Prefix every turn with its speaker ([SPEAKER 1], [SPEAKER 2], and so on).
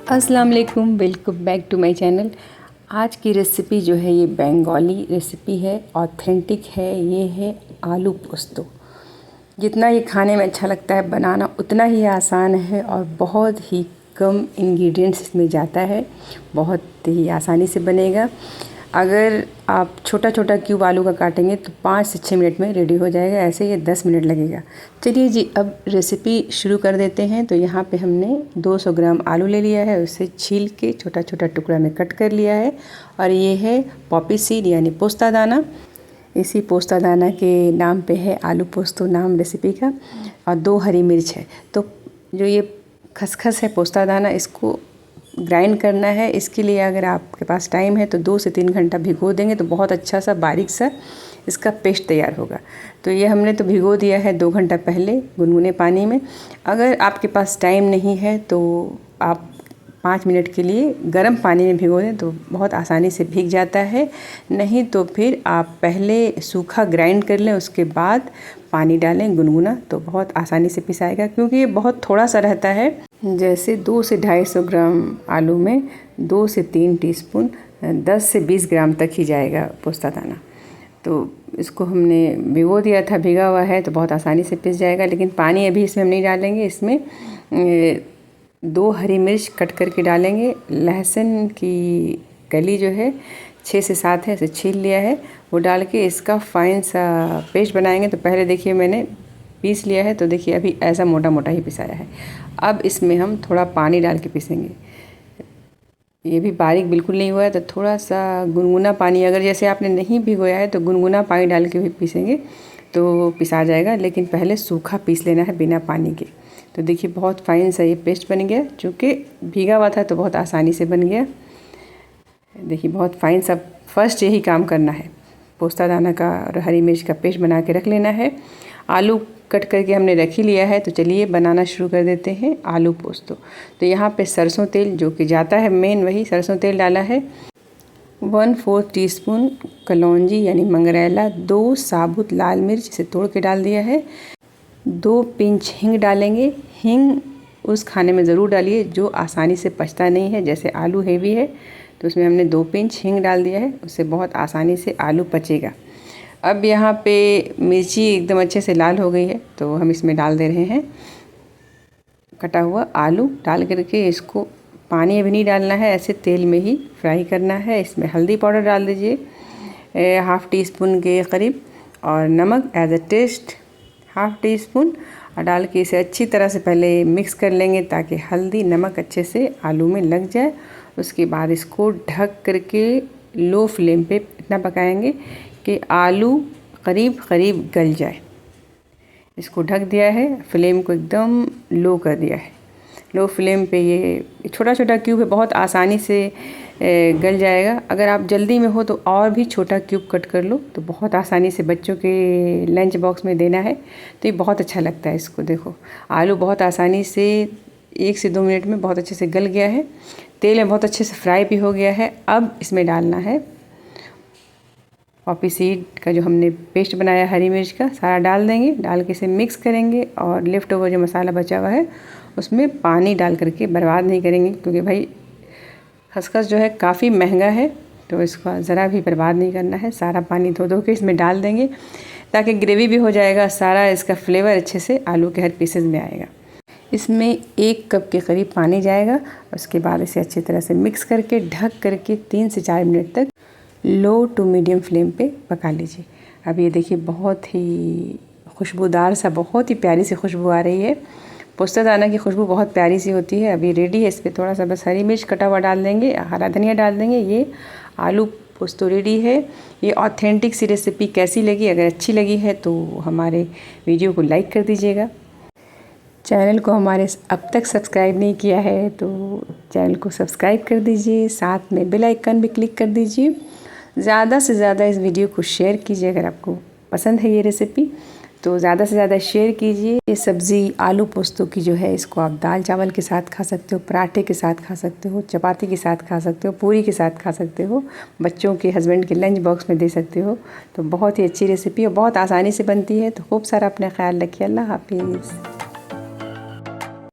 [SPEAKER 1] अस्सलाम वालेकुम, welcome back to my channel. आज की रेसिपी जो है ये बंगाली रेसिपी है, ऑथेंटिक है। ये है आलू पोस्तो। जितना ये खाने में अच्छा लगता है बनाना उतना ही आसान है और बहुत ही कम इंग्रेडिएंट्स इसमें जाता है, बहुत ही आसानी से बनेगा। अगर आप छोटा छोटा क्यूब आलू का काटेंगे तो 5 से 6 मिनट में रेडी हो जाएगा, ऐसे ये 10 मिनट लगेगा। चलिए जी अब रेसिपी शुरू कर देते हैं। तो यहाँ पे हमने 200 ग्राम आलू ले लिया है, उसे छील के छोटा छोटा टुकड़ा में कट कर लिया है। और ये है पॉपी सीड यानी पोस्ता दाना। इसी पोस्ता दाना के नाम पे है आलू पोस्तो नाम रेसिपी का। और 2 हरी मिर्च है। तो जो ये खसखस है पोस्ता दाना, इसको ग्राइंड करना है। इसके लिए अगर आपके पास टाइम है तो 2 से 3 घंटा भिगो देंगे तो बहुत अच्छा सा बारीक सा इसका पेस्ट तैयार होगा। तो ये हमने तो भिगो दिया है 2 घंटा पहले गुनगुने पानी में। अगर आपके पास टाइम नहीं है तो आप 5 मिनट के लिए गर्म पानी में भिगो दें तो बहुत आसानी से भीग जाता है। नहीं तो फिर आप पहले सूखा ग्राइंड कर लें, उसके बाद पानी डालें गुनगुना, तो बहुत आसानी से पिसाएगा। क्योंकि ये बहुत थोड़ा सा रहता है, जैसे 2 से 250 ग्राम आलू में 2 से 3 टीस्पून 10 से 20 ग्राम तक ही जाएगा पोस्ता दाना। तो इसको हमने भिगो दिया था, भिगा हुआ है तो बहुत आसानी से पिस जाएगा। लेकिन पानी अभी इसमें हम नहीं डालेंगे। इसमें 2 हरी मिर्च कट करके डालेंगे। लहसुन की कली जो है 6 से 7 है, इसे छील लिया है, वो डाल के इसका फाइन सा पेस्ट बनाएंगे। तो पहले देखिए मैंने पीस लिया है, तो देखिए अभी ऐसा मोटा मोटा ही पिसाया है। अब इसमें हम थोड़ा पानी डाल के पीसेंगे। ये भी बारीक बिल्कुल नहीं हुआ है तो थोड़ा सा गुनगुना पानी, अगर जैसे आपने नहीं भिगोया है तो गुनगुना पानी डाल के भी पीसेंगे तो पिसा जाएगा। लेकिन पहले सूखा पीस लेना है बिना पानी के। तो देखिए बहुत फाइन सा ये पेस्ट बन गया। चूँकि भीगा हुआ था तो बहुत आसानी से बन गया। देखिए बहुत फाइन सा फर्स्ट यही काम करना है, पोस्ता दाना का और हरी मिर्च का पेस्ट बना के रख लेना है। आलू कट करके हमने रख ही लिया है। तो चलिए बनाना शुरू कर देते हैं आलू पोस्तो। तो यहाँ पे सरसों तेल जो कि जाता है मेन, वही सरसों तेल डाला है। 1/4 टीस्पून कलौंजी यानी मंगरेला, 2 साबुत लाल मिर्च इसे तोड़ के डाल दिया है। 2 पिंच हींग डालेंगे। हींग उस खाने में ज़रूर डालिए जो आसानी से पचता नहीं है। जैसे आलू हेवी है तो उसमें हमने 2 पिंच हींग डाल दिया है, उससे बहुत आसानी से आलू पचेगा। अब यहाँ पे मिर्ची एकदम अच्छे से लाल हो गई है तो हम इसमें डाल दे रहे हैं कटा हुआ आलू। डाल करके इसको पानी अभी नहीं डालना है, ऐसे तेल में ही फ्राई करना है। इसमें हल्दी पाउडर डाल दीजिए 1/2 टीस्पून के करीब, और नमक एज अ टेस्ट 1/2 टीस्पून, और डाल के इसे अच्छी तरह से पहले मिक्स कर लेंगे ताकि हल्दी नमक अच्छे से आलू में लग जाए। उसके बाद इसको ढक करके लो फ्लेम पे इतना पकाएंगे कि आलू करीब करीब गल जाए। इसको ढक दिया है, फ्लेम को एकदम लो कर दिया है। लो फ्लेम पे ये छोटा छोटा क्यूब है, बहुत आसानी से गल जाएगा। अगर आप जल्दी में हो तो और भी छोटा क्यूब कट कर लो, तो बहुत आसानी से बच्चों के लंच बॉक्स में देना है तो ये बहुत अच्छा लगता है। इसको देखो आलू बहुत आसानी से 1 से 2 मिनट में बहुत अच्छे से गल गया है, तेल में बहुत अच्छे से फ्राई भी हो गया है। अब इसमें डालना है पॉपी सीड का जो हमने पेस्ट बनाया हरी मिर्च का, सारा डाल देंगे। डाल के इसे मिक्स करेंगे और लेफ़्ट ओवर जो मसाला बचा हुआ है उसमें पानी डाल करके बर्बाद नहीं करेंगे, क्योंकि भाई खसखस जो है काफ़ी महंगा है तो इसका ज़रा भी बर्बाद नहीं करना है। सारा पानी धो धो के इसमें डाल देंगे ताकि ग्रेवी भी हो जाएगा, सारा इसका फ्लेवर अच्छे से आलू के हर पीसेस में आएगा। इसमें 1 कप के करीब पानी जाएगा। उसके बाद इसे अच्छी तरह से मिक्स करके ढक करके 3 से 4 मिनट तक लो टू मीडियम फ्लेम पे पका लीजिए। अब ये देखिए बहुत ही खुशबूदार सा, बहुत ही प्यारी सी खुशबू आ रही है। पोस्ता दाना की खुशबू बहुत प्यारी सी होती है। अभी रेडी है। इस पर थोड़ा सा बस हरी मिर्च कटा हुआ डाल देंगे, हरा धनिया डाल देंगे। ये आलू पोस्तो रेडी है। ये ऑथेंटिक सी रेसिपी कैसी लगी? अगर अच्छी लगी है तो हमारे वीडियो को लाइक कर दीजिएगा। चैनल को हमारे अब तक सब्सक्राइब नहीं किया है तो चैनल को सब्सक्राइब कर दीजिए, साथ में बेल आइकन भी क्लिक कर दीजिए। ज़्यादा से ज़्यादा इस वीडियो को शेयर कीजिए। अगर आपको पसंद है ये रेसिपी तो ज़्यादा से ज़्यादा शेयर कीजिए। ये सब्ज़ी आलू पोस्तो की जो है, इसको आप दाल चावल के साथ खा सकते हो, पराठे के साथ खा सकते हो, चपाती के साथ खा सकते हो, पूरी के साथ खा सकते हो, बच्चों के हस्बैंड के लंच बॉक्स में दे सकते हो। तो बहुत ही अच्छी रेसिपी और बहुत आसानी से बनती है। तो खूब सारा अपना ख्याल रखिए। अल्लाह हाफिज़।